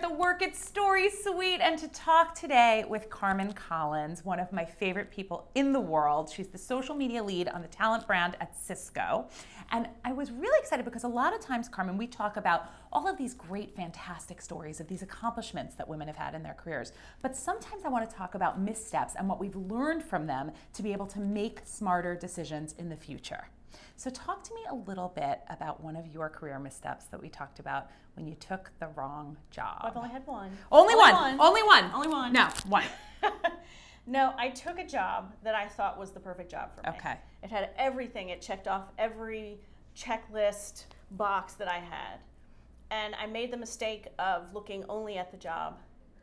the Work It Story Suite and to talk today with Carmen Collins, one of my favorite people in the world. She's the social media lead on the talent brand at Cisco. And I was really excited because a lot of times, Carmen, we talk about all of these great, fantastic stories of these accomplishments that women have had in their careers. But sometimes I want to talk about missteps and what we've learned from them to be able to make smarter decisions in the future. So talk to me a little bit about one of your career missteps that we talked about when you took the wrong job. I've only had one. Only one. Only one. Only one. No, one. No, I took a job that I thought was the perfect job for me. Okay. It had everything. It checked off every checklist box that I had. And I made the mistake of looking only at the job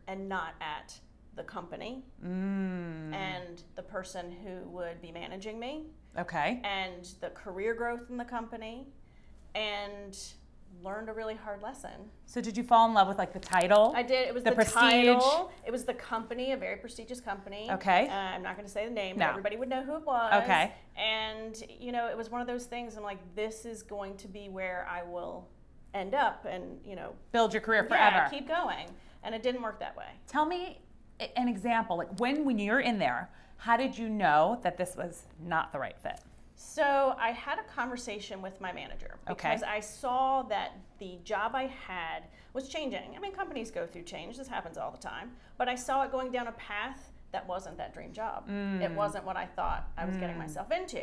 and not at the company and the person who would be managing me. Okay. And the career growth in the company, and learned a really hard lesson. So did you fall in love with like the title? I did. It was the prestige title. It was the company, a very prestigious company. Okay. I'm not going to say the name, No. but everybody would know who it was. Okay. And, you know, it was one of those things, I'm like, this is going to be where I will end up and, you know. Build your career forever. Yeah, keep going. And it didn't work that way. Tell me an example, like when you're in there, how did you know that this was not the right fit? So I had a conversation with my manager because I saw that the job I had was changing. I mean, companies go through change. This happens all the time. But I saw it going down a path that wasn't that dream job. It wasn't what I thought I was getting myself into.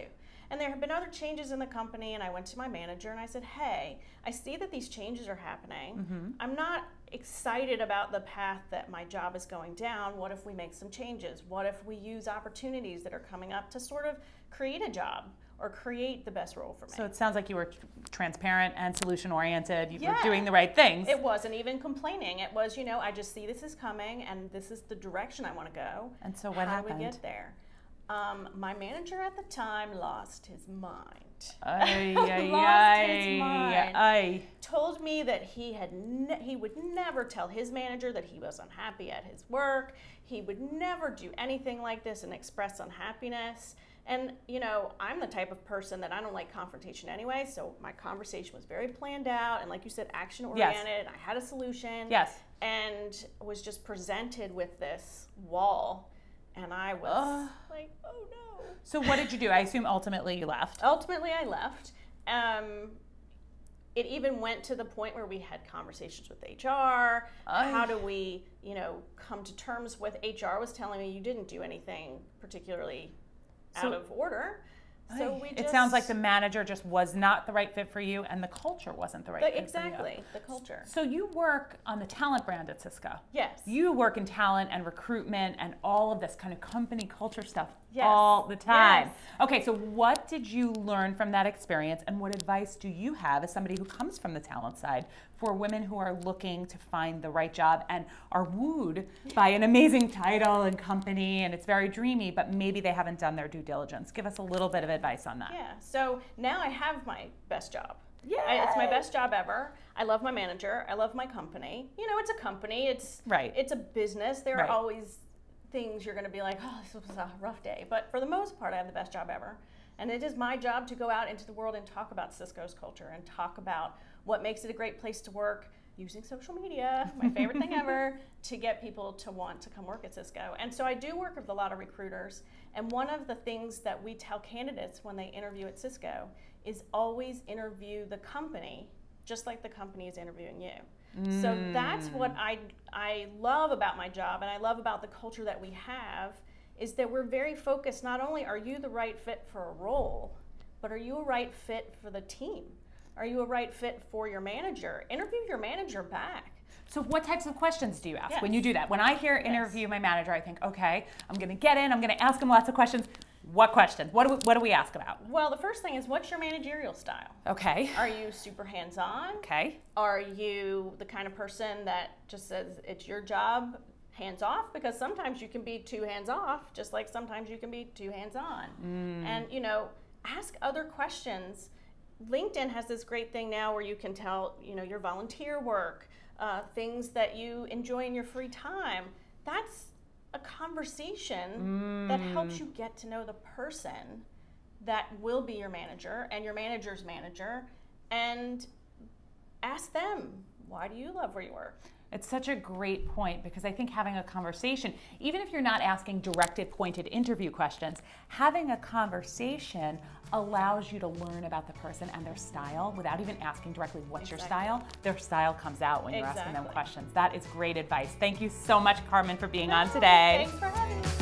And there have been other changes in the company, and I went to my manager and I said, hey, I see that these changes are happening. I'm not excited about the path that my job is going down. What if we make some changes? What if we use opportunities that are coming up to sort of create a job or create the best role for me? So it sounds like you were transparent and solution-oriented. You were doing the right things. It wasn't even complaining. It was, you know, I just see this is coming and this is the direction I want to go. And so what happened? How do we get there? My manager at the time lost his mind. Told me that he would never tell his manager that he was unhappy at his work. He would never do anything like this and express unhappiness. And, you know, I'm the type of person that I don't like confrontation anyway, so my conversation was very planned out and, like you said, action-oriented. Yes. I had a solution. Yes. And was just presented with this wall. And I was like, oh no. So what did you do? I assume ultimately you left. Ultimately I left. It even went to the point where we had conversations with HR. How do we, you know, come to terms with HR was telling me you didn't do anything particularly out of order. So we just, it sounds like the manager just was not the right fit for you and the culture wasn't the right fit for you. Exactly, the culture. So you work on the talent brand at Cisco. Yes. You work in talent and recruitment and all of this kind of company culture stuff all the time. Yes. Okay, so what did you learn from that experience and what advice do you have as somebody who comes from the talent side for women who are looking to find the right job and are wooed by an amazing title and company and it's very dreamy, but maybe they haven't done their due diligence? Give us a little bit of advice on that. Yeah, so now I have my best job. Yeah, it's my best job ever. I love my manager. I love my company. You know, it's a company. It's a business. There are always things you're going to be like, oh, this was a rough day. But for the most part, I have the best job ever. And it is my job to go out into the world and talk about Cisco's culture and talk about what makes it a great place to work using social media, my favorite thing ever, to get people to want to come work at Cisco. And so I do work with a lot of recruiters. And one of the things that we tell candidates when they interview at Cisco is always interview the company just like the company is interviewing you. So that's what I love about my job and I love about the culture that we have is that we're very focused. Not only are you the right fit for a role, but are you a right fit for the team? Are you a right fit for your manager? Interview your manager back. So what types of questions do you ask when you do that? When I hear interview my manager, I think, okay, I'm going to get in, I'm going to ask him lots of questions. What questions? What do we ask about? Well, the first thing is, what's your managerial style? Okay. Are you super hands-on? Okay. Are you the kind of person that just says it's your job, hands-off? Because sometimes you can be too hands-off, just like sometimes you can be too hands-on. And, you know, ask other questions. LinkedIn has this great thing now where you can tell, you know, your volunteer work, things that you enjoy in your free time. That's a conversation that helps you get to know the person that will be your manager and your manager's manager, and ask them, why do you love where you work? It's such a great point, because I think having a conversation, even if you're not asking directed, pointed interview questions, having a conversation allows you to learn about the person and their style without even asking directly what's your style. Their style comes out when you're asking them questions. That is great advice. Thank you so much, Carmen, for being on today. Thanks for having me.